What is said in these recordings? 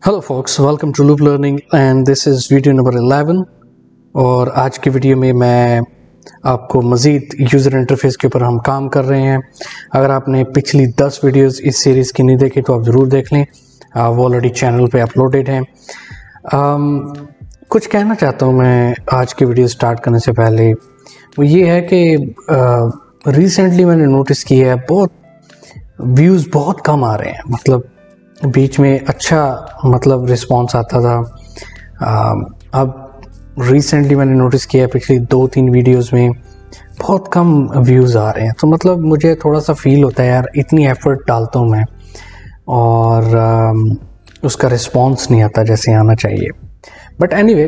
Hello folks, welcome to Loop Learning and this is video number 11। और आज की video में मैं आपको मज़ीद यूज़र इंटरफेस के ऊपर हम काम कर रहे हैं। अगर आपने पिछली 10 वीडियोस इस सीरीज़ की नहीं देखी तो आप ज़रूर देख लें, वो ऑलरेडी चैनल पे अपलोडेड हैं। कुछ कहना चाहता हूँ मैं आज की वीडियो स्टार्ट करने से पहले, वो ये है कि रिसेंटली मैंने नोटिस किया है बहुत व्यूज़ बहुत कम आ रहे हैं। मतलब बीच में अच्छा रिस्पॉन्स आता था, अब रिसेंटली मैंने नोटिस किया पिछली 2-3 वीडियोस में बहुत कम व्यूज़ आ रहे हैं। तो मतलब मुझे थोड़ा सा फील होता है यार, इतनी एफर्ट डालता हूँ मैं और उसका रिस्पॉन्स नहीं आता जैसे आना चाहिए। बट एनीवे,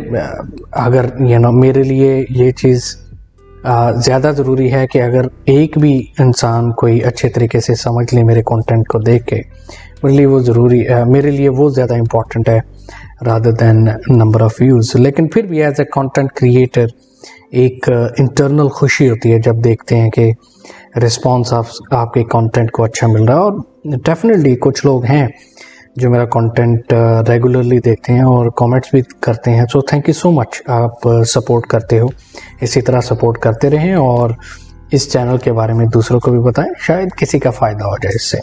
अगर मेरे लिए ये चीज़ ज़्यादा ज़रूरी है कि अगर एक भी इंसान कोई अच्छे तरीके से समझ ले मेरे कंटेंट को देख के, मेरे लिए वो ज़्यादा इम्पॉर्टेंट है rather than number of views. लेकिन फिर भी एज ए कंटेंट क्रिएटर एक इंटरनल खुशी होती है जब देखते हैं कि रिस्पॉन्स आपके कंटेंट को अच्छा मिल रहा है। और डेफिनेटली कुछ लोग हैं जो मेरा कंटेंट रेगुलरली देखते हैं और कमेंट्स भी करते हैं। So thank you so much, आप सपोर्ट करते हो, इसी तरह सपोर्ट करते रहें और इस चैनल के बारे में दूसरों को भी बताएं, शायद किसी का फ़ायदा हो जाए इससे।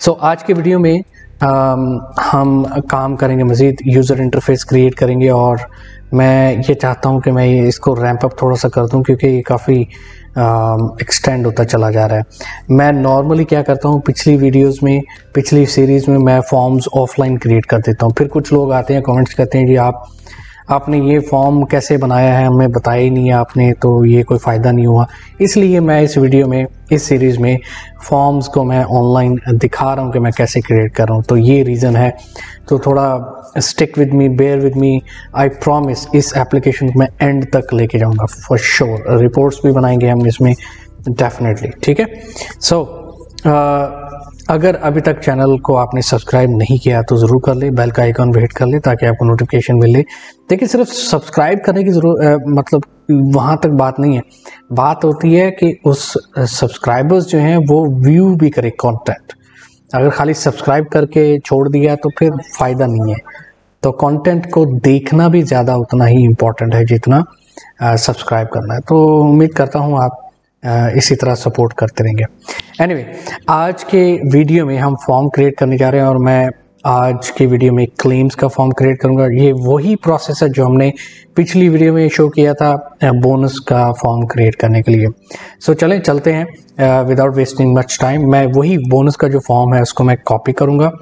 सो आज के वीडियो में हम काम करेंगे, मज़ीद यूज़र इंटरफेस क्रिएट करेंगे। और मैं ये चाहता हूँ कि मैं इसको रैंप अप थोड़ा सा कर दूँ क्योंकि ये काफ़ी एक्सटेंड होता चला जा रहा है। मैं नॉर्मली क्या करता हूँ, पिछली सीरीज़ में मैं फॉर्म्स ऑफलाइन क्रिएट कर देता हूँ। फिर कुछ लोग आते हैं, कमेंट्स करते हैं, जी आपने ये फॉर्म कैसे बनाया है, हमें बताया ही नहीं आपने, तो ये कोई फ़ायदा नहीं हुआ। इसलिए मैं इस सीरीज़ में फॉर्म्स को मैं ऑनलाइन दिखा रहा हूँ कि मैं कैसे क्रिएट कर रहा हूँ। तो ये रीज़न है। तो थोड़ा stick with me, bear with me, I promise इस एप्लीकेशन को मैं एंड तक लेके जाऊँगा फॉर श्योर। रिपोर्ट्स भी बनाएंगे हम इसमें डेफिनेटली, ठीक है। सो अगर अभी तक चैनल को आपने सब्सक्राइब नहीं किया तो ज़रूर कर ले, बेल का आइकॉन हिट कर ले ताकि आपको नोटिफिकेशन मिले। देखिए, सिर्फ सब्सक्राइब करने की ज़रूरत वहाँ तक बात नहीं है। बात होती है कि उस सब्सक्राइबर्स जो हैं वो व्यू भी करे कंटेंट। अगर खाली सब्सक्राइब करके छोड़ दिया तो फिर फ़ायदा नहीं है। तो कंटेंट को देखना भी ज़्यादा उतना ही इम्पोर्टेंट है जितना सब्सक्राइब करना है। तो उम्मीद करता हूँ आप इसी तरह सपोर्ट करते रहेंगे। एनीवे, आज के वीडियो में हम फॉर्म क्रिएट करने जा रहे हैं और मैं आज की वीडियो में क्लेम्स का फॉर्म क्रिएट करूंगा। ये वही प्रोसेस है जो हमने पिछली वीडियो में शो किया था बोनस का फॉर्म क्रिएट करने के लिए। सो चलते हैं विदाउट वेस्टिंग मच टाइम। मैं वही बोनस का जो फॉर्म है उसको मैं कॉपी करूंगा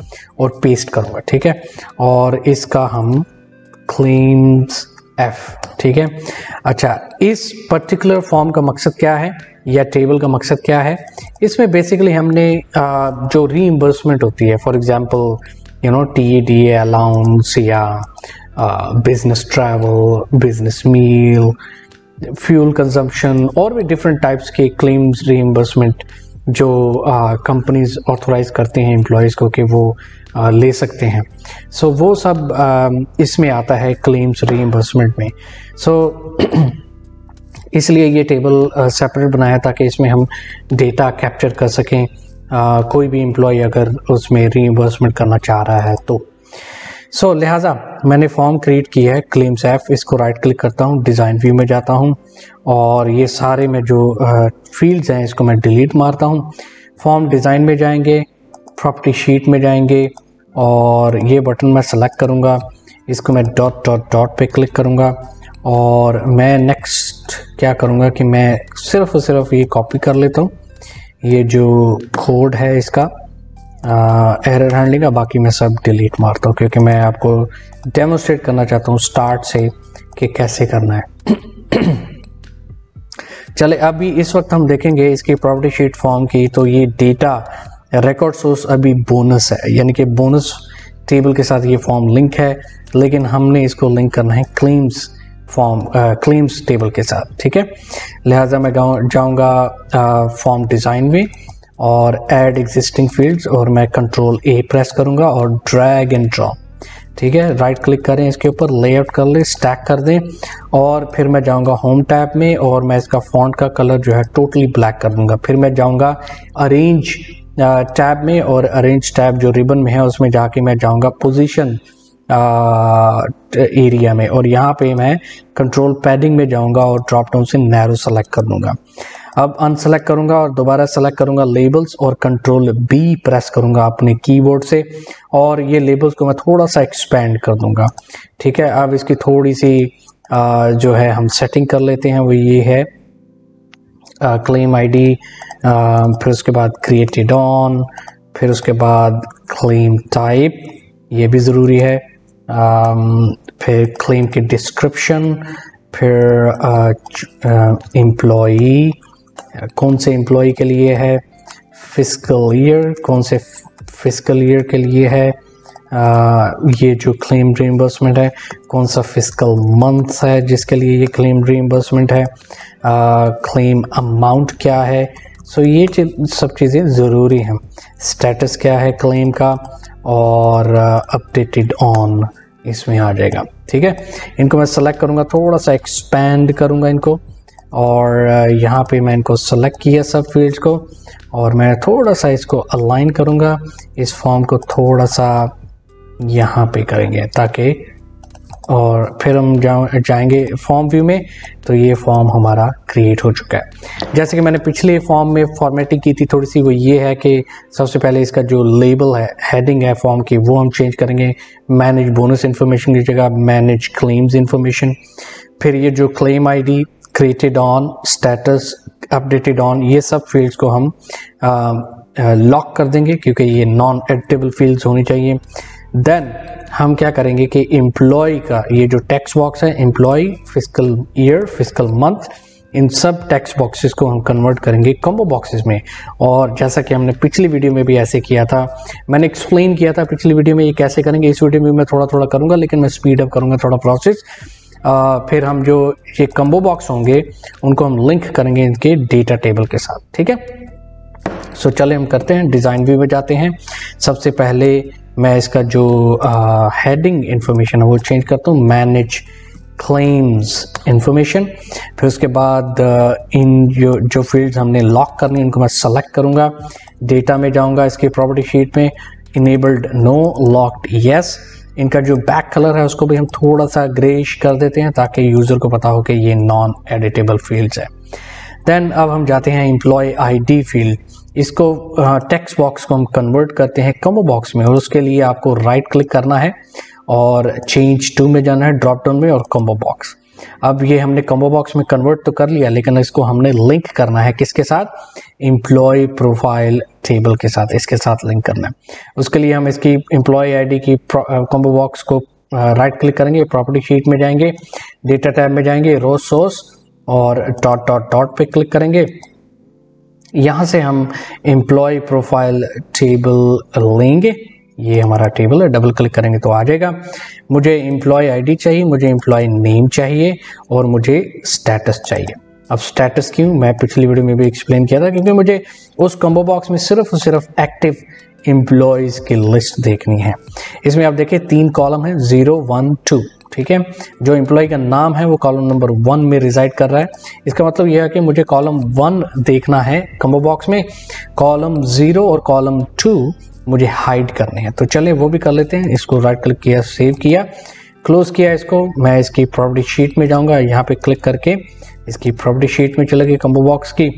और पेस्ट करूंगा, ठीक है। और इसका हम क्लेम्स F, ठीक है। अच्छा, इस पर्टिकुलर फॉर्म का मकसद क्या है या टेबल का मकसद क्या है? इसमें बेसिकली हमने जो रीइंबर्समेंट होती है, फॉर एग्जांपल TDA अलाउंस या बिजनेस ट्रैवल, बिजनेस मील, फ्यूल कंजम्पशन और भी डिफरेंट टाइप्स के क्लेम्स रीइंबर्समेंट जो कंपनीज ऑथोराइज करते हैं एम्प्लॉयज़ को कि वो ले सकते हैं। सो वो सब इसमें आता है क्लेम्स रीइंबर्समेंट में। सो इसलिए ये टेबल सेपरेट बनाया ताकि इसमें हम डेटा कैप्चर कर सकें, कोई भी एम्प्लॉय अगर उसमें रीइंबर्समेंट करना चाह रहा है तो। सो लिहाजा मैंने फॉर्म क्रिएट किया है क्लेम्स F। इसको राइट क्लिक करता हूँ, डिज़ाइन व्यू में जाता हूँ और ये सारे में जो फील्ड्स हैं इसको मैं डिलीट मारता हूँ। फॉर्म डिज़ाइन में जाएंगे, प्रॉपर्टी शीट में जाएंगे और ये बटन मैं सेलेक्ट करूँगा। इसको मैं डॉट पे क्लिक करूँगा और मैं नेक्स्ट क्या करूँगा कि मैं सिर्फ और सिर्फ ये कॉपी कर लेता हूँ, ये जो कोड है इसका एरर हैंडलिंग का। बाकी मैं सब डिलीट मारता हूँ क्योंकि मैं आपको डेमोस्ट्रेट करना चाहता हूँ स्टार्ट से कि कैसे करना है। चले, अभी इस वक्त हम देखेंगे इसकी प्रॉपर्टी शीट फॉर्म की। तो ये डेटा रिकॉर्ड सोर्स अभी बोनस है, यानी कि बोनस टेबल के साथ ये फॉर्म लिंक है, लेकिन हमने इसको लिंक करना है क्लेम्स टेबल के साथ, ठीक है। लिहाजा मैं जाऊंगा फॉर्म डिज़ाइन में और ऐड एग्जिस्टिंग फील्ड्स और मैं कंट्रोल A प्रेस करूंगा और ड्रैग एंड ड्रॉप, ठीक है। राइट क्लिक करें, इसके ऊपर लेआउट कर लें, स्टैक कर दें और फिर मैं जाऊंगा होम टैब में और मैं इसका फॉन्ट का कलर जो है टोटली ब्लैक कर दूंगा। फिर मैं जाऊंगा अरेंज टैब में और अरेंज टैब जो रिबन में है उसमें जाके मैं जाऊंगा पोजीशन एरिया में, और यहाँ पे मैं कंट्रोल पैडिंग में जाऊंगा और ड्रॉप डाउन से नैरो सेलेक्ट कर लूँगा। अब अनसेलेक्ट करूंगा और दोबारा सेलेक्ट करूंगा लेबल्स और कंट्रोल बी प्रेस करूंगा अपने कीबोर्ड से, और ये लेबल्स को मैं थोड़ा सा एक्सपेंड कर दूंगा। ठीक है, अब इसकी थोड़ी सी जो है हम सेटिंग कर लेते हैं, वो ये है क्लेम आईडी, फिर उसके बाद क्रिएटेड ऑन, फिर उसके बाद क्लेम टाइप, ये भी ज़रूरी है, फिर क्लेम की डिस्क्रिप्शन, फिर एम्प्लॉई, कौन से एम्प्लॉई के लिए है, फिस्कल ईयर, कौन से फिस्कल ईयर के लिए है, ये जो क्लेम रीइंबर्समेंट है कौन सा फिस्कल मंथ है जिसके लिए ये क्लेम रीइंबर्समेंट है, क्लेम अमाउंट क्या है। सो ये सब चीज़ें ज़रूरी हैं। स्टेटस क्या है क्लेम का, और अपडेटेड ऑन इसमें आ जाएगा। ठीक है, इनको मैं सेलेक्ट करूँगा, थोड़ा सा एक्सपैंड करूँगा इनको, और यहाँ पे मैं इनको सेलेक्ट किया सब फील्ड्स को, और मैं थोड़ा सा इसको अलाइन करूँगा, इस फॉर्म को थोड़ा सा यहाँ पे करेंगे ताकि, और फिर हम जाएंगे फॉर्म व्यू में, तो ये फॉर्म हमारा क्रिएट हो चुका है। जैसे कि मैंने पिछले फॉर्म में फॉर्मेटिंग की थी थोड़ी सी, वो ये है कि सबसे पहले इसका जो लेबल है, हेडिंग है फॉर्म की, वो हम चेंज करेंगे, मैनेज बोनस इन्फॉर्मेशन की जगह मैनेज क्लेम्स इन्फॉर्मेशन। फिर ये जो claim ID, created on, status, updated on, ये सब फील्ड्स को हम लॉक कर देंगे क्योंकि ये नॉन एडिटेबल फील्ड्स होनी चाहिए। देन हम क्या करेंगे कि एम्प्लॉय का ये जो टेक्स्ट बॉक्स है, employ, fiscal year, fiscal month, इन सब टेक्स्ट बॉक्सेस को हम कन्वर्ट करेंगे कॉम्बो बॉक्सेस में। और जैसा कि हमने पिछली वीडियो में भी ऐसे किया था, मैंने एक्सप्लेन किया था पिछली वीडियो में ये कैसे करेंगे, इस वीडियो में मैं थोड़ा थोड़ा करूँगा, लेकिन मैं स्पीड अप करूँगा थोड़ा प्रोसेस। फिर हम जो ये कॉम्बो बॉक्स होंगे उनको हम लिंक करेंगे इनके डेटा टेबल के साथ। ठीक है, सो चले हम करते हैं, डिज़ाइन व्यू में जाते हैं। सबसे पहले मैं इसका जो हेडिंग इंफॉर्मेशन है वो चेंज करता हूँ, मैनेज क्लेम्स इंफॉर्मेशन। फिर उसके बाद इन जो फील्ड्स हमने लॉक करनी इनको मैं सेलेक्ट करूँगा, डेटा में जाऊँगा, इसकी प्रॉपर्टी शीट में इनेबल्ड नो, लॉक्ड येस। इनका जो बैक कलर है उसको भी हम थोड़ा सा ग्रेइश कर देते हैं ताकि यूज़र को पता हो कि ये नॉन एडिटेबल फील्ड्स है। देन अब हम जाते हैं एम्प्लॉय आईडी फील्ड, इसको टेक्स्ट बॉक्स को हम कन्वर्ट करते हैं कॉम्बो बॉक्स में, और उसके लिए आपको राइट क्लिक करना है और चेंज टू में जाना है, ड्रॉप डाउन में, और कॉम्बो बॉक्स। अब ये हमने कॉम्बो बॉक्स में कन्वर्ट तो कर लिया, लेकिन इसको हमने लिंक करना है किसके साथ, एम्प्लॉय प्रोफाइल टेबल के साथ, इसके साथ लिंक करना है। उसके लिए हम इसकी एम्प्लॉय आईडी की कॉम्बो बॉक्स को राइट क्लिक करेंगे, प्रॉपर्टी शीट में जाएंगे, डेटा टैब में जाएंगे, रो सोर्स और डॉट डॉट डॉट पे क्लिक करेंगे। यहाँ से हम एम्प्लॉय प्रोफाइल टेबल लेंगे, ये हमारा टेबल है, डबल क्लिक करेंगे तो आ जाएगा। मुझे एम्प्लॉय आईडी चाहिए, मुझे एम्प्लॉय नेम चाहिए, और मुझे स्टेटस चाहिए। अब स्टेटस क्यों, मैं पिछली वीडियो में भी एक्सप्लेन किया था, क्योंकि मुझे उस कॉम्बो बॉक्स में सिर्फ और सिर्फ एक्टिव एम्प्लॉयज की लिस्ट देखनी है। इसमें आप देखिए 3 कॉलम है, 0, 1, 2। ठीक है, जो एम्प्लॉय का नाम है वो कॉलम नंबर 1 में रिजाइड कर रहा है। इसका मतलब यह है कि मुझे कॉलम 1 देखना है कॉम्बो बॉक्स में, कॉलम 0 और कॉलम 2 मुझे हाइड करने हैं। तो चलिए वो भी कर लेते हैं। इसको राइट क्लिक किया, सेव किया, क्लोज किया इसको। मैं इसकी प्रॉपर्टी शीट में जाऊंगा, यहाँ पे क्लिक करके इसकी प्रॉपर्टी शीट में चला गया, कॉम्बो बॉक्स की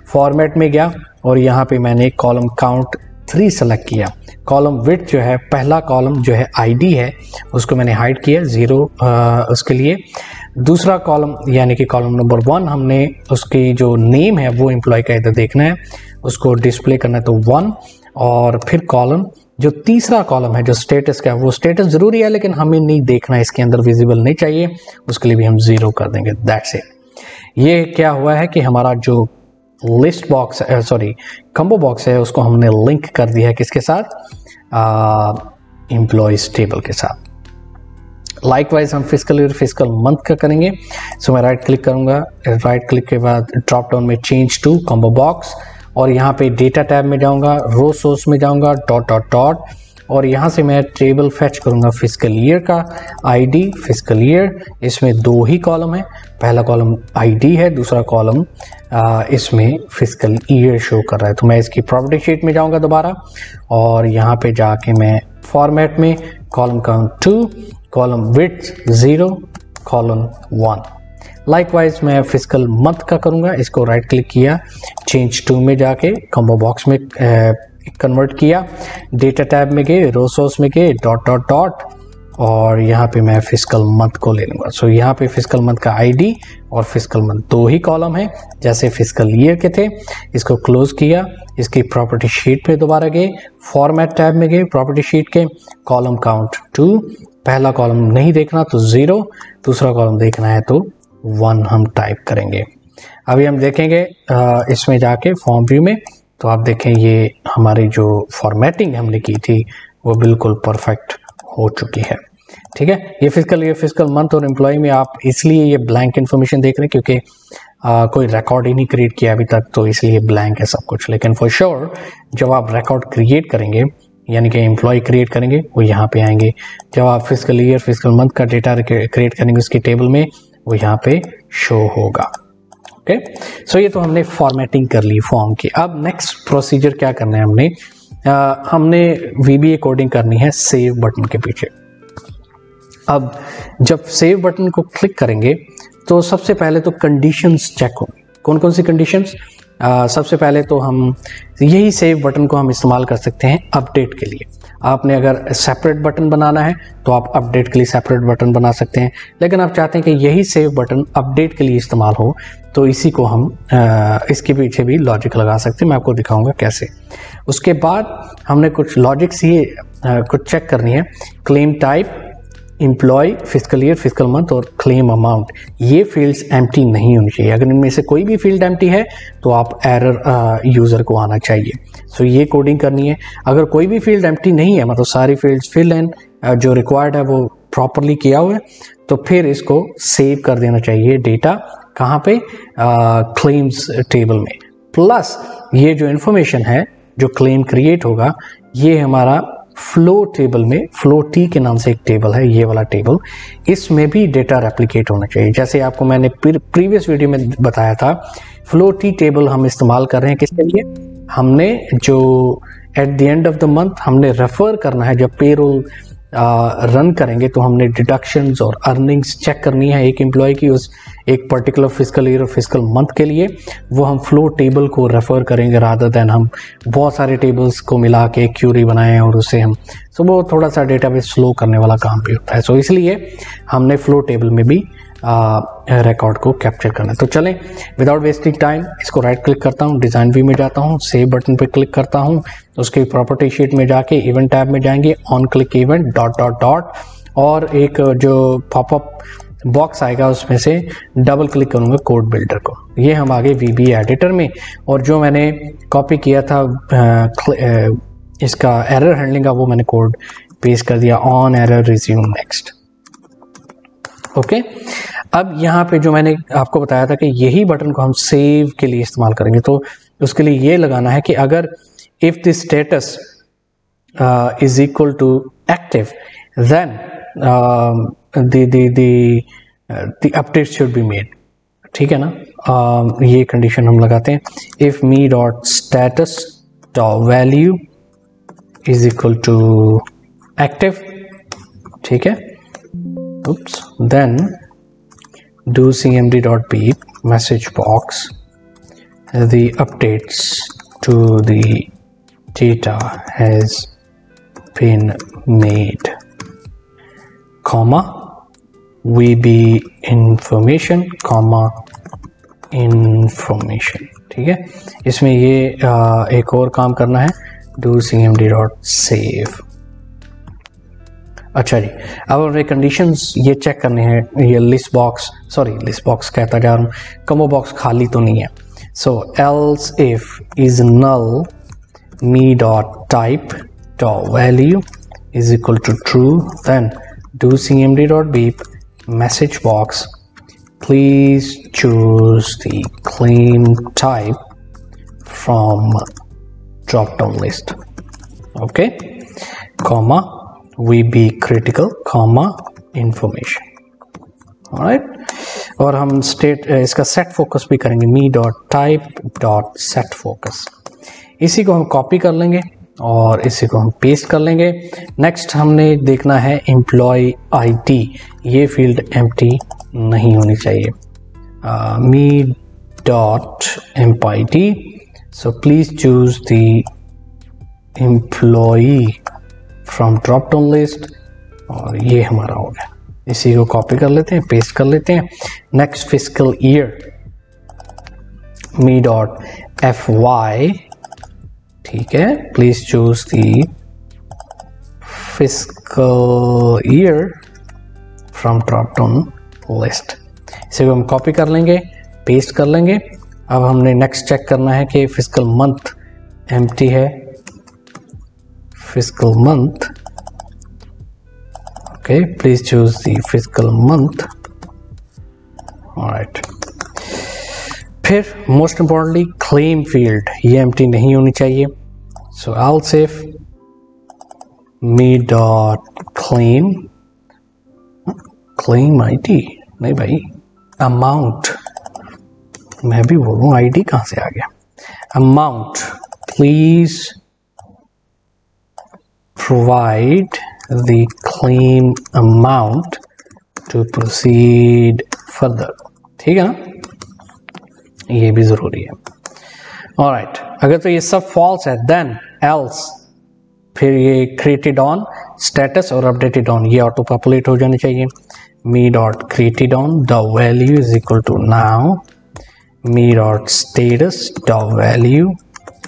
फॉर्मेट में गया, और यहाँ पे मैंने कॉलम काउंट 3 सेलेक्ट किया। कॉलम विड्थ जो है, पहला कॉलम जो है आईडी है, उसको मैंने हाइड किया 0 उसके लिए। दूसरा कॉलम यानी कि कॉलम नंबर 1 हमने उसकी जो नेम है वो एम्प्लॉय का इधर देखना है, उसको डिस्प्ले करना है तो 1। और फिर कॉलम जो तीसरा कॉलम है जो स्टेटस का है, वो स्टेटस ज़रूरी है लेकिन हमें नहीं देखना है, इसके अंदर विजिबल नहीं चाहिए, उसके लिए भी हम 0 कर देंगे। That's it. ये क्या हुआ है कि हमारा जो लिस्ट बॉक्स कॉम्बो बॉक्स है उसको हमने लिंक कर दिया है किसके साथ, एम्प्लॉयज टेबल के साथ। लाइकवाइज हम फिस्कल ईयर, फिस्कल मंथ का करेंगे। सो मैं राइट क्लिक करूंगा, राइट क्लिक के बाद ड्रॉप डाउन में चेंज टू कॉम्बो बॉक्स, और यहाँ पे डेटा टैब में जाऊंगा, रो सोर्स में जाऊंगा, डॉट डॉट डॉट, और यहाँ से मैं टेबल फेच करूँगा फिजिकल ईयर का आईडी फिजिकल ईयर। इसमें दो ही कॉलम है, पहला कॉलम आईडी है, दूसरा कॉलम इसमें फिजिकल ईयर शो कर रहा है। तो मैं इसकी प्रॉपर्टी शीट में जाऊँगा दोबारा और यहाँ पे जाके मैं फॉर्मेट में column count 2, column width 0, column 1। Likewise मैं फिजिकल मंथ का करूँगा, इसको राइट क्लिक किया, चेंज टू में जाके कॉम्बो बॉक्स में कन्वर्ट किया, डेटा टैब में गए, रो सोर्स में गए, डॉट डॉट डॉट और यहाँ पे मैं फिजिकल मंथ को ले लूँगा। सो यहाँ पे फिजिकल मंथ का आईडी और फिजिकल मंथ दो ही कॉलम है जैसे फिजिकल ईयर के थे। इसको क्लोज किया, इसकी प्रॉपर्टी शीट पे दोबारा गए, फॉर्मेट टैब में गए, प्रॉपर्टी शीट के कॉलम काउंट 2, पहला कॉलम नहीं देखना तो 0, दूसरा कॉलम देखना है तो 1 हम टाइप करेंगे। अभी हम देखेंगे इसमें जाके फॉर्म व्यू में, तो आप देखें ये हमारी जो फॉर्मेटिंग हमने की थी वो बिल्कुल परफेक्ट हो चुकी है। ठीक है, ये फिजिकल मंथ और एम्प्लॉय में आप इसलिए ये ब्लैंक इन्फॉर्मेशन देख रहे हैं क्योंकि कोई रिकॉर्ड ही नहीं क्रिएट किया अभी तक, तो इसलिए ब्लैंक है सब कुछ। लेकिन फॉर श्योर जब आप रिकॉर्ड क्रिएट करेंगे यानी कि एम्प्लॉय क्रिएट करेंगे वो यहाँ पे आएंगे। जब आप फिजिकल ईयर फिजिकल मंथ का डेटा क्रिएट करेंगे उसकी टेबल में, वो यहाँ पे शो होगा। ओके, सो ये तो हमने फॉर्मेटिंग कर ली फॉर्म की। अब नेक्स्ट प्रोसीजर क्या करना है, हमने VBA कोडिंग करनी है सेव बटन के पीछे। अब जब सेव बटन को क्लिक करेंगे तो सबसे पहले तो कंडीशंस चेक होंगी। कौन कौन सी कंडीशंस? सबसे पहले तो हम यही सेव बटन को हम इस्तेमाल कर सकते हैं अपडेट के लिए। आपने अगर सेपरेट बटन बनाना है तो आप अपडेट के लिए सेपरेट बटन बना सकते हैं, लेकिन आप चाहते हैं कि यही सेव बटन अपडेट के लिए इस्तेमाल हो तो इसी को हम इसके पीछे भी लॉजिक लगा सकते हैं। मैं आपको दिखाऊंगा कैसे। उसके बाद हमने कुछ लॉजिक्स ये कुछ चेक करनी है। Claim type, employ, physical year, physical month और क्लेम अमाउंट, ये फील्ड्स एम्प्टी नहीं होनी चाहिए। अगर इनमें से कोई भी फील्ड एम्प्टी है तो आप एरर यूज़र को आना चाहिए। सो ये कोडिंग करनी है। अगर कोई भी फील्ड एम्प्टी नहीं है, मतलब सारी फील्ड्स फिल इन जो रिक्वायर्ड है वो प्रॉपरली किया हुआ है, तो फिर इसको सेव कर देना चाहिए डेटा कहाँ पे, क्लेम्स टेबल में। प्लस ये जो इन्फॉर्मेशन है जो क्लेम क्रिएट होगा ये हमारा फ्लो टेबल में, फ्लो टी के नाम से एक टेबल है, ये वाला टेबल, इसमें भी डेटा रेप्लिकेट होना चाहिए। जैसे आपको मैंने प्रीवियस वीडियो में बताया था, फ्लो टी टेबल हम इस्तेमाल कर रहे हैं किसके लिए? हमने जो at the end of the month हमने रेफर करना है, जब पेरोल रन करेंगे तो हमने डिडक्शंस और अर्निंग्स चेक करनी है एक एम्प्लॉय की उस एक पर्टिकुलर फिजिकल ईयर और फिजिकल मंथ के लिए, वो हम फ्लो टेबल को रेफर करेंगे रादर देन हम बहुत सारे टेबल्स को मिला के एक क्यूरी बनाएं और उसे हम, सो वो थोड़ा सा डेटाबेस स्लो करने वाला काम भी होता है। सो इसलिए हमने फ्लो टेबल में भी रिकॉर्ड को कैप्चर करना है। तो चलें विदाउट वेस्टिंग टाइम इसको राइट क्लिक करता हूँ, डिज़ाइन व्यू में जाता हूँ, सेव बटन पे क्लिक करता हूँ, उसकी प्रॉपर्टी शीट में जाके इवेंट टैब में जाएंगे, on click event dot dot dot और एक जो पॉपअप बॉक्स आएगा उसमें से डबल क्लिक करूँगा कोड बिल्डर को। ये हम आगे VBA एडिटर में, और जो मैंने कॉपी किया था इसका एरर हैंडलिंग का वो मैंने कोड पेस्ट कर दिया, on error resume next. Okay, अब यहाँ पे जो मैंने आपको बताया था कि यही बटन को हम सेव के लिए इस्तेमाल करेंगे, तो उसके लिए ये लगाना है कि अगर if the status is equal to active then the update should be made। ठीक है ना, ये कंडीशन हम लगाते हैं, if me dot status dot value is equal to active, ठीक है, oops, then do cmd dot beep message box the updates to the data has been made, comma VB information, comma information। ठीक है, इसमें ये एक और काम करना है, do cmd dot save। अच्छा जी, अब हमें कंडीशंस ये चेक करने हैं, ये लिस्ट बॉक्स कहता जा रहा हूँ, कॉम्बो बॉक्स खाली तो नहीं है। सो else if is null me dot type dot value is equal to true, then do cmd dot beep message box please choose the claim type from drop down list। Okay, comma we be critical comma information. Alright, और हम state इसका set focus भी करेंगे, me dot type dot set focus. इसी को हम copy कर लेंगे और इसी को हम पेस्ट कर लेंगे। नेक्स्ट हमने देखना है एम्प्लॉय आईडी, ये फील्ड एम्प्टी नहीं होनी चाहिए। Me dot employ, so please choose the employee from drop down list, और ये हमारा हो गया। इसी को कॉपी कर लेते हैं, पेस्ट कर लेते हैं। नेक्स्ट फिस्कल ईयर, मी डॉट एफ वाई, ठीक है, please choose the fiscal year from drop down list. इसे हम कॉपी कर लेंगे, पेस्ट कर लेंगे। अब हमने नेक्स्ट चेक करना है कि फिस्कल मंथ एम्प्टी है, fiscal month, okay, please choose the fiscal month. Alright, फिर मोस्ट इंपॉर्टेंटली क्लेम फील्ड, ये एम्प्टी नहीं होनी चाहिए। So I will save me dot claim, claim ID नहीं भाई, अमाउंट, मैं भी बोलूँ आईडी कहाँ से आ गया। Amount, please provide the claim amount to proceed further, ठीक है ना, ये भी जरूरी है। ऑलराइट, अगर तो ये सब फॉल्स है देन एल्स, फिर ये क्रिएटेड ऑन स्टेटस और अपडेटेड ऑन ये ऑटो पॉपुलेट हो जाने चाहिए। Me dot created on the value is equal to now, me dot status the value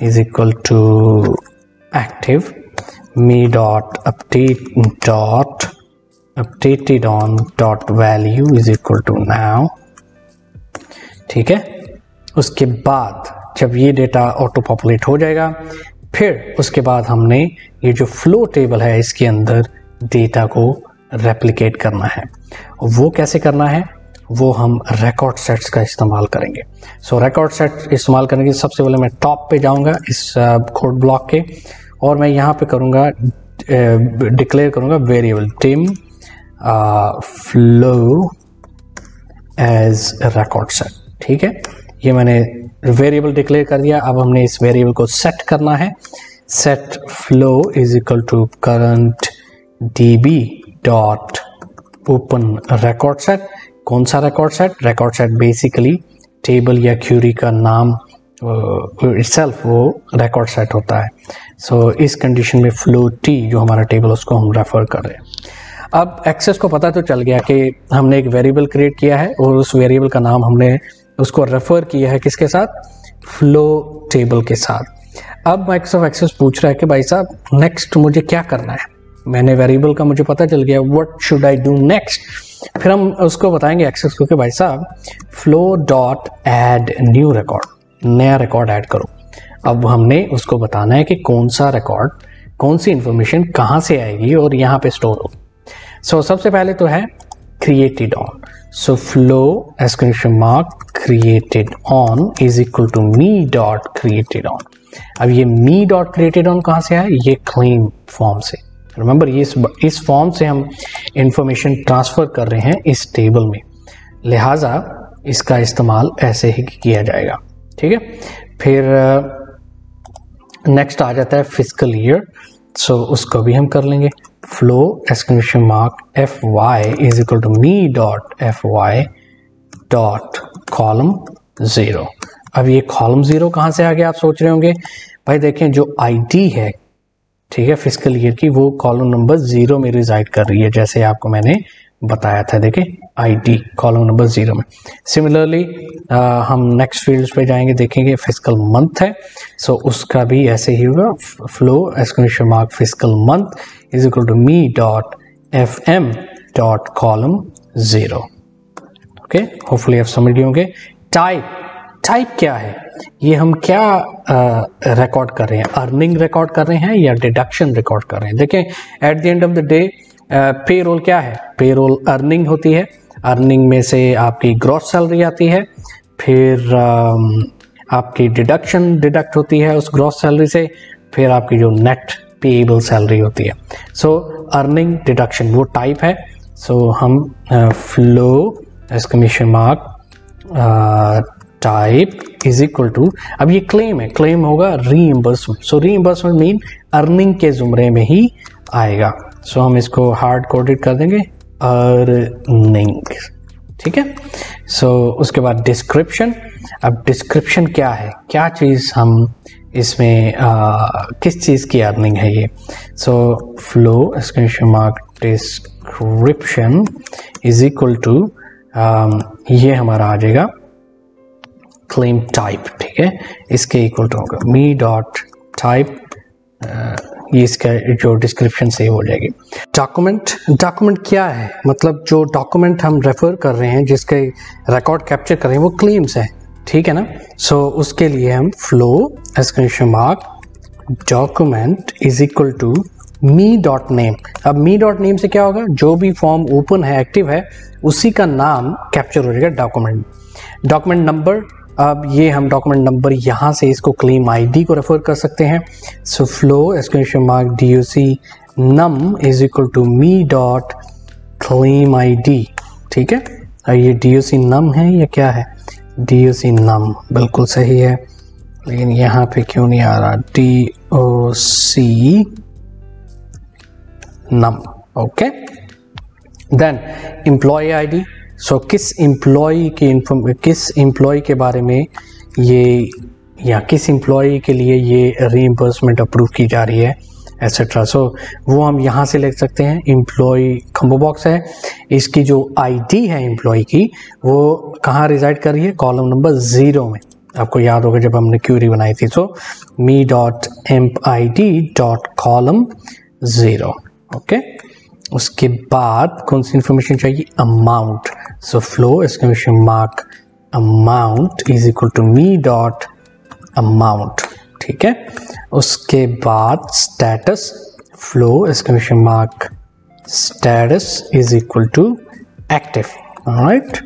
is equal to active, me dot update dot updated on dot value is equal to now, ठीक है। उसके बाद जब ये data auto populate हो जाएगा, फिर उसके बाद हमने ये जो फ्लो टेबल है इसके अंदर डेटा को रेप्लिकेट करना है। वो कैसे करना है, वो हम रिकॉर्ड सेट्स का इस्तेमाल करेंगे। सो रिकॉर्ड सेट इस्तेमाल करने के सबसे पहले मैं टॉप पे जाऊंगा इस कोड ब्लॉक के, और मैं यहाँ पे करूँगा डिक्लेयर करूँगा variable dim flow as record set, ठीक है। ये मैंने वेरिएबल डिक्लेयर कर दिया। अब हमने इस वेरिएबल को सेट करना है। Set flow is equal to current db dot open record set. कौन सा record set? Record set basically table या क्यूरी का नाम इटसेल्फ वो रिकॉर्ड सेट होता है। सो इस कंडीशन में फ्लो टी जो हमारा टेबल उसको हम रेफर कर रहे हैं। अब एक्सेस को पता तो चल गया कि हमने एक वेरिएबल क्रिएट किया है और उस वेरिएबल का नाम हमने उसको रेफर किया है किसके साथ? फ्लो टेबल के साथ। अब माइक्रोसॉफ्ट एक्सेस पूछ रहा है कि भाई साहब नेक्स्ट मुझे क्या करना है। मैंने वेरिएबल का मुझे पता चल गया, what should I do next. फिर हम उसको बताएंगे एक्सेस को कि भाई साहब flow dot add new record, नया रिकॉर्ड ऐड करो। अब हमने उसको बताना है कि कौन सा रिकॉर्ड, कौन सी इंफॉर्मेशन कहाँ से आएगी और यहाँ पे स्टोर हो। सो सबसे पहले तो है created on. So flow exclamation mark created on is equal to me dot created on. अब ये मी डॉट क्रिएटेड ऑन कहाँ से आया? ये क्लेम फॉर्म से। रिमेंबर ये इस फॉर्म से हम इंफॉर्मेशन ट्रांसफर कर रहे हैं इस टेबल में, लिहाजा इसका इस्तेमाल ऐसे ही किया जाएगा, ठीक है। फिर नेक्स्ट आ जाता है फिजिकल ईयर। सो उसको भी हम कर लेंगे। Flow exclamation mark f y is equal to me dot f y dot column 0। अब ये कॉलम 0 कहाँ से आ गया आप सोच रहे होंगे। भाई देखें जो आईडी है, ठीक है, फिजिकल ईयर की, वो कॉलम नंबर 0 में रिजाइड कर रही है, जैसे आपको मैंने बताया था। देखें आईडी कॉलम नंबर 0 में। सिमिलरली हम नेक्स्ट फील्ड्स पे जाएंगे, देखेंगे फिजिकल मंथ है। सो उसका भी ऐसे ही होगा। Flow exclamation mark physical month is equal to me dot f m dot column 0। Okay, hopefully आप समझ गए होंगे। टाइप क्या है? ये हम क्या रिकॉर्ड कर रहे हैं? अर्निंग रिकॉर्ड कर रहे हैं या डिडक्शन रिकॉर्ड कर रहे हैं? देखें at the end of the day पे रोल क्या है? पे रोल अर्निंग होती है। अर्निंग में से आपकी ग्रॉस सैलरी आती है, फिर आपकी डिडक्शन डिडक्ट होती है उस ग्रॉस सैलरी से, फिर आपकी जो नेट पेएबल सैलरी होती है। सो अर्निंग डिडक्शन वो टाइप है। सो हम flow exclamation mark type is equal to, अब ये क्लेम है, क्लेम होगा reimbursement. So reimbursement mean earning के जुमरे में ही आएगा। सो हम इसको हार्ड कोडेड कर देंगे अर्निंग, ठीक है। सो उसके बाद डिस्क्रिप्शन। अब डिस्क्रिप्शन क्या है, क्या चीज़ हम इसमें किस चीज़ की अर्निंग है ये। So flow exclamation mark description is equal to, ये हमारा आ जाएगा क्लेम टाइप, ठीक है, इसके इक्वल टू होगा मी डॉट टाइप, ये इसका जो डिस्क्रिप्शन से हो जाएगी। डॉक्यूमेंट, डॉक्यूमेंट क्या है, मतलब जो डॉक्यूमेंट हम रेफर कर रहे हैं, जिसके रिकॉर्ड कैप्चर कर रहे हैं वो क्लेम्स है, ठीक है ना। सो उसके लिए हम flow exclamation mark document is equal to me dot name. अब मी डॉट नेम से क्या होगा, जो भी फॉर्म ओपन है, एक्टिव है, उसी का नाम कैप्चर हो जाएगा डॉक्यूमेंट। डॉक्यूमेंट नंबर, अब ये हम डॉक्यूमेंट नंबर यहाँ से इसको क्लेम आईडी को रेफर कर सकते हैं। So flow exclamation mark doc num is equal to me dot claim ID, ठीक है। और ये डीओसी नम है या क्या है, डीओसी नम बिल्कुल सही है, लेकिन यहाँ पे क्यों नहीं आ रहा, DOC num, okay. Then employ ID. So किस एम्प्लॉय के बारे में ये, या किस एम्प्लॉय के लिए ये रीइंबर्समेंट अप्रूव की जा रही है, एटसेट्रा। सो वो हम यहाँ से लिख सकते हैं। एम्प्लॉय कॉम्बो बॉक्स है, इसकी जो आईडी है एम्प्लॉय की, वो कहाँ रिजाइड कर रही है, कॉलम नंबर 0 में। आपको याद होगा जब हमने क्यूरी बनाई थी। So me dot emp I D dot column 0, okay. उसके बाद कौन सी इंफॉर्मेशन चाहिए, amount. So flow exclamation mark amount is equal to me dot amount, ठीक है। उसके बाद status, flow exclamation mark status is equal to active, right.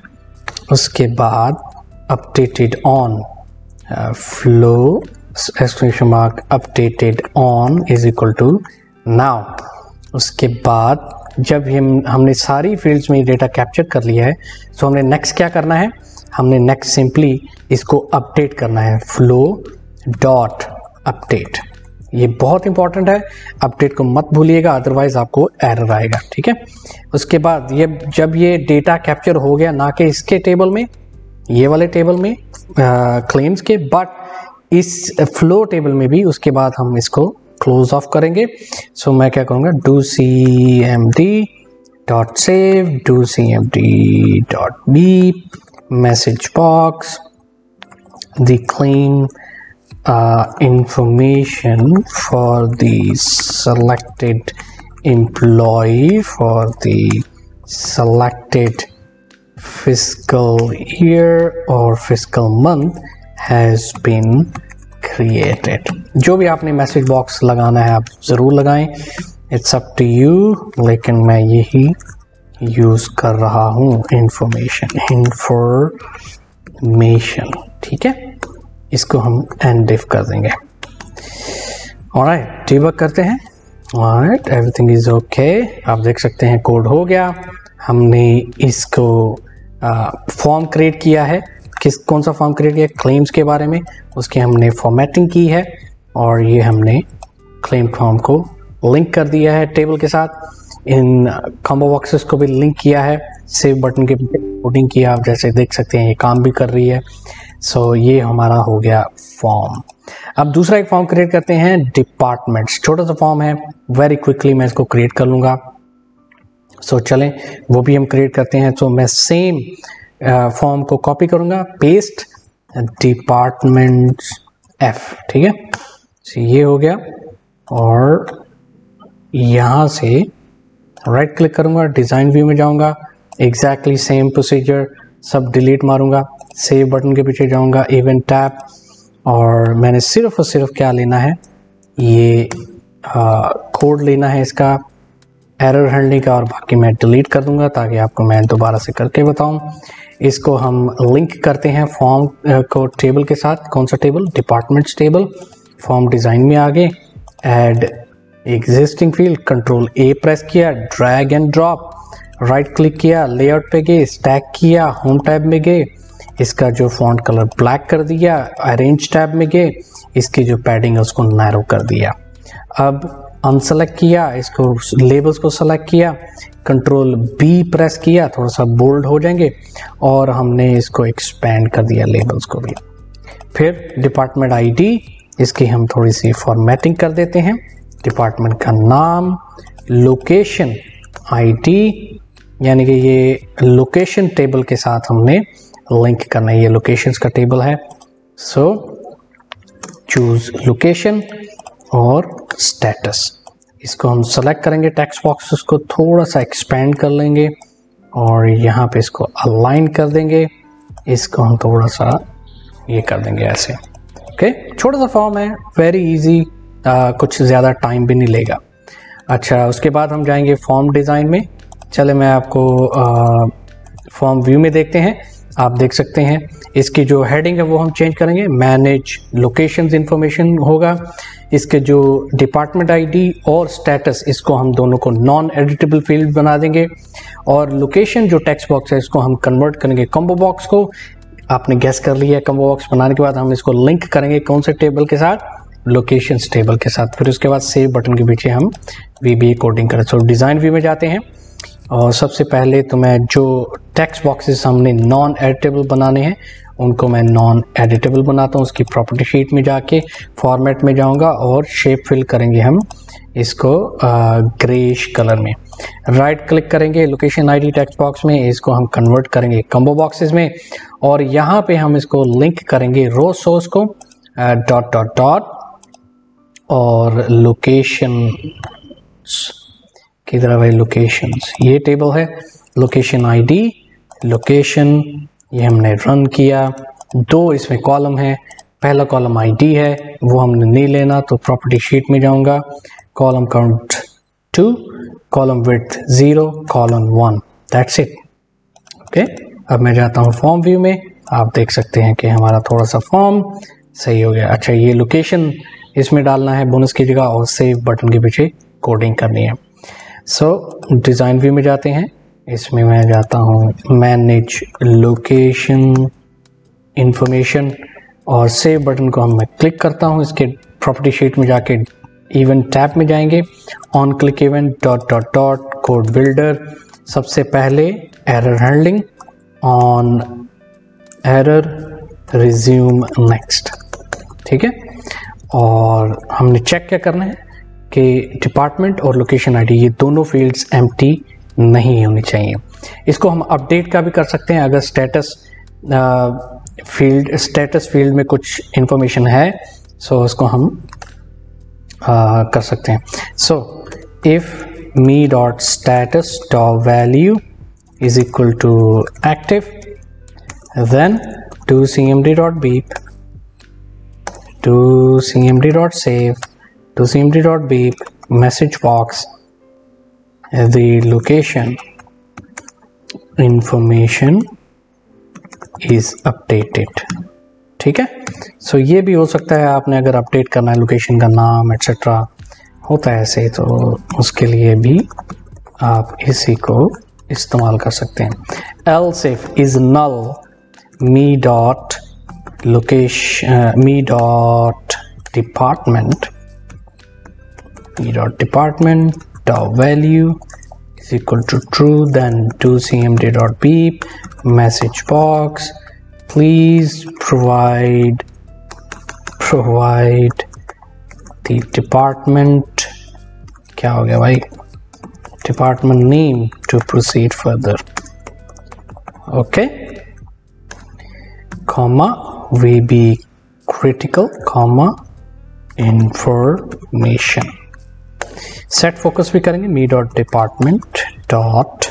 उसके बाद updated on, flow exclamation mark updated on is equal to now. उसके बाद जब हमने सारी फील्ड्स में डेटा कैप्चर कर लिया है, तो हमने नेक्स्ट क्या करना है, हमने नेक्स्ट सिंपली इसको अपडेट करना है, फ्लो डॉट अपडेट। ये बहुत इंपॉर्टेंट है, अपडेट को मत भूलिएगा, अदरवाइज आपको एरर आएगा, ठीक है। उसके बाद जब ये डेटा कैप्चर हो गया, ना कि इसके टेबल में, ये वाले टेबल में क्लेम्स के, बट इस फ्लो टेबल में भी, उसके बाद हम इसको क्लोज ऑफ करेंगे। सो मैं क्या करूँगा, do c m d dot save, do c m d dot beep, message box, the claim information for the selected employee for the selected fiscal year or fiscal month has been created. जो भी आपने message box लगाना है आप ज़रूर लगाएं, it's up to you, लेकिन मैं यही यूज़ कर रहा हूँ इंफॉर्मेशन, ठीक है। इसको हम एंड इफ कर देंगे। ऑलराइट, डिबग करते हैं। Alright, everything is okay. आप देख सकते हैं कोड हो गया। हमने इसको फॉर्म क्रिएट किया है। कौन सा फॉर्म क्रिएट किया, क्लेम्स के बारे में, उसकी हमने फॉर्मेटिंग की है और ये हमने क्लेम फॉर्म को लिंक कर दिया है टेबल के साथ। इन कॉम्बो बॉक्सेस को भी लिंक किया है, सेव बटन के कोडिंग किया, आप जैसे देख सकते हैं ये काम भी कर रही है। सो ये हमारा हो गया फॉर्म। अब दूसरा एक फॉर्म क्रिएट करते हैं, डिपार्टमेंट्स। छोटा सा फॉर्म है, वेरी क्विकली मैं इसको क्रिएट कर लूँगा। सो चलें वो भी हम क्रिएट करते हैं। तो मैं सेम फॉर्म को कॉपी करूँगा, पेस्ट डिपार्टमेंट्स एफ, ठीक है। so, ये हो गया और यहाँ से राइट क्लिक करूँगा, डिज़ाइन व्यू में जाऊँगा, एग्जैक्टली सेम प्रोसीजर, सब डिलीट मारूँगा, सेव बटन के पीछे जाऊँगा, इवेंट टैब, और मैंने सिर्फ और सिर्फ क्या लेना है, ये कोड लेना है इसका एरर हैंडलिंग का, और बाकी मैं डिलीट कर दूंगा ताकि आपको मैं दोबारा से करके बताऊं। इसको हम लिंक करते हैं फॉर्म को टेबल के साथ। कौन सा table, departments table. Form design में आगे add existing field, control a press किया, drag and drop, right click किया, लेआउट पे गए, स्टैक किया, होम टैब में गए, इसका जो फॉन्ट कलर ब्लैक कर दिया, अरेंज टैब में गए, इसकी जो पैडिंग है उसको नैरो कर दिया। अब अनसेलेक्ट किया, इसको लेबल्स को सेलेक्ट किया, कंट्रोल बी प्रेस किया, थोड़ा सा बोल्ड हो जाएंगे, और हमने इसको एक्सपेंड कर दिया लेबल्स को भी। फिर डिपार्टमेंट आईडी, इसकी हम थोड़ी सी फॉर्मेटिंग कर देते हैं, डिपार्टमेंट का नाम, लोकेशन आईडी, यानी कि ये लोकेशन टेबल के साथ हमने लिंक करना है, ये लोकेशंस का टेबल है। सो चूज लोकेशन और स्टेटस, इसको हम सेलेक्ट करेंगे, टेक्स्ट बॉक्सेस को थोड़ा सा एक्सपेंड कर लेंगे और यहाँ पे इसको अलाइन कर देंगे, इसको हम थोड़ा सा ये कर देंगे ऐसे। ओके, छोटा सा फॉर्म है, वेरी इजी, कुछ ज़्यादा टाइम भी नहीं लेगा। अच्छा, उसके बाद हम जाएंगे फॉर्म डिज़ाइन में। चले मैं आपको फॉर्म व्यू में देखते हैं। आप देख सकते हैं इसकी जो हेडिंग है वो हम चेंज करेंगे, मैनेज लोकेशंस इंफॉर्मेशन होगा। इसके जो डिपार्टमेंट आईडी और स्टेटस, इसको हम दोनों को नॉन एडिटेबल फील्ड बना देंगे, और लोकेशन जो टेक्स्ट बॉक्स है इसको हम कन्वर्ट करेंगे कॉम्बो बॉक्स को। आपने गेस कर लिया, कॉम्बो बॉक्स बनाने के बाद हम इसको लिंक करेंगे कौन से टेबल के साथ, लोकेशंस टेबल के साथ। फिर उसके बाद सेव बटन के पीछे हम VBA कोडिंग करें। सो डिज़ाइन व्यू में जाते हैं और सबसे पहले तो मैं जो टेक्स्ट बॉक्सेस हमने नॉन एडिटेबल बनाने हैं उनको मैं नॉन एडिटेबल बनाता हूँ। उसकी प्रॉपर्टी शीट में जाके फॉर्मेट में जाऊँगा और शेप फिल करेंगे हम इसको ग्रेइश कलर में। राइट क्लिक करेंगे लोकेशन आईडी टेक्स्ट बॉक्स में, इसको हम कन्वर्ट करेंगे कॉम्बो बॉक्सेस में, और यहाँ पे हम इसको लिंक करेंगे रो सोर्स को डॉट डॉट डॉट और लोकेशन किधर है भाई, लोकेशंस, ये टेबल है, लोकेशन आईडी, लोकेशन, ये हमने रन किया। दो इसमें कॉलम है, पहला कॉलम आईडी है वो हमने नहीं लेना, तो प्रॉपर्टी शीट में जाऊंगा, column count 2, column width 0, column 1, that's it. Okay, अब मैं जाता हूँ फॉर्म व्यू में। आप देख सकते हैं कि हमारा थोड़ा सा फॉर्म सही हो गया। अच्छा, ये लोकेशन इसमें डालना है बोनस की जगह, और सेव बटन के पीछे कोडिंग करनी है। सो डिज़ाइन व्यू में जाते हैं, इसमें मैं जाता हूँ मैनेज लोकेशन इंफॉर्मेशन, और सेव बटन को मैं क्लिक करता हूँ। इसके प्रॉपर्टी शीट में जाके इवेंट टैब में जाएंगे, on click event dot dot dot code builder, सबसे पहले error handling, on error resume next, ठीक है। और हमने चेक क्या करना है कि डिपार्टमेंट और लोकेशन आईडी ये दोनों फील्ड्स एम्प्टी नहीं होनी चाहिए। इसको हम अपडेट का भी कर सकते हैं, अगर स्टेटस फील्ड में कुछ इंफॉर्मेशन है सो उसको हम कर सकते हैं। So if me dot status dot value is equal to active, then do cmd dot beep, do cmd dot save, do cmd dot beep message box, the location information is updated, ठीक है। सो ये भी हो सकता है, आपने अगर update करना है लोकेशन का नाम एट्सेट्रा होता है ऐसे, तो उसके लिए भी आप इसी को इस्तेमाल कर सकते हैं। else if is null me dot location me dot department dot value is equal to true, then do cmd dot beep message box, please provide the department, क्या हो गया भाई, department name to proceed further, okay, comma VB critical, comma information। set focus भी करेंगे, me dot department dot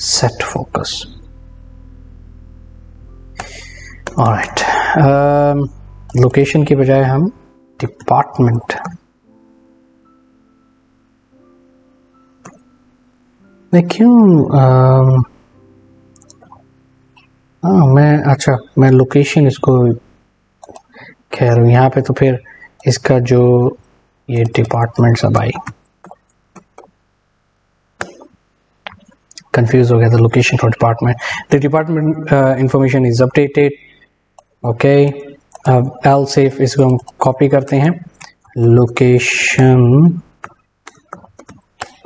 set focus, alright। Location की बजाय हम department, मैं क्यों मैं लोकेशन इसको, खैर यहाँ पे तो फिर इसका जो ये डिपार्टमेंट सब आई, कंफ्यूज हो गया था location for department. The department information is updated. Okay, अब एल सेफ इसको हम कॉपी करते हैं, location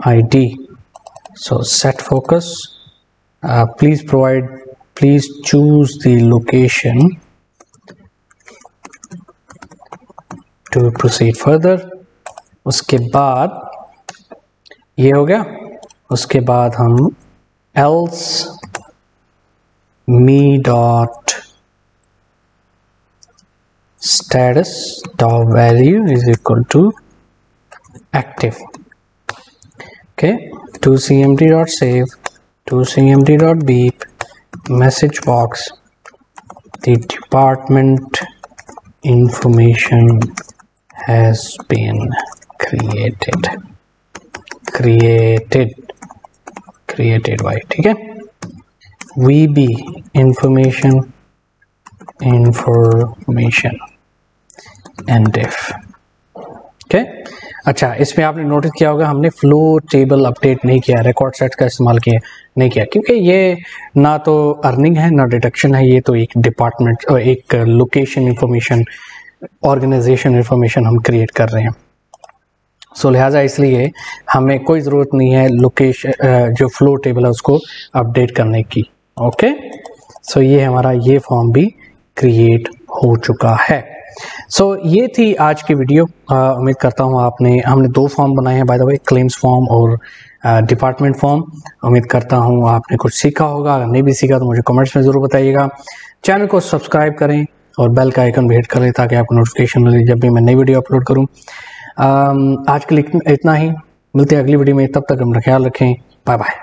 ID, so set focus, please choose the location to proceed further। उसके बाद ये हो गया, उसके बाद हम else me dot status dot value is equal to active। Okay, to cmd dot save, to cmd dot beep, message box, the department information has been created by, ठीक है, VB information and if। okay? अच्छा, इसमें आपने notice किया होगा हमने flow table update नहीं किया, रिकॉर्ड सेट का इस्तेमाल किया नहीं किया, क्योंकि ये ना तो अर्निंग है ना डिडक्शन है, ये तो एक डिपार्टमेंट और एक लोकेशन इंफॉर्मेशन, ऑर्गेनाइजेशन इंफॉर्मेशन हम क्रिएट कर रहे हैं। सो लिहाजा इसलिए हमें कोई ज़रूरत नहीं है लोकेशन जो फ्लो टेबल है उसको अपडेट करने की। ओके, सो ये हमारा ये फॉर्म भी क्रिएट हो चुका है। सो ये थी आज की वीडियो। उम्मीद करता हूँ हमने 2 फॉर्म बनाए हैं by the way, claims form और डिपार्टमेंट फॉर्म। उम्मीद करता हूँ आपने कुछ सीखा होगा, अगर नहीं भी सीखा तो मुझे कमेंट्स में ज़रूर बताइएगा। चैनल को सब्सक्राइब करें और बेल का आइकन भी हिट करें ताकि आपको नोटिफिकेशन मिले जब भी मैं नई वीडियो अपलोड करूँ। आज के लिए इतना ही, मिलते हैं अगली वीडियो में, तब तक अपना ख्याल रखें, बाय बाय।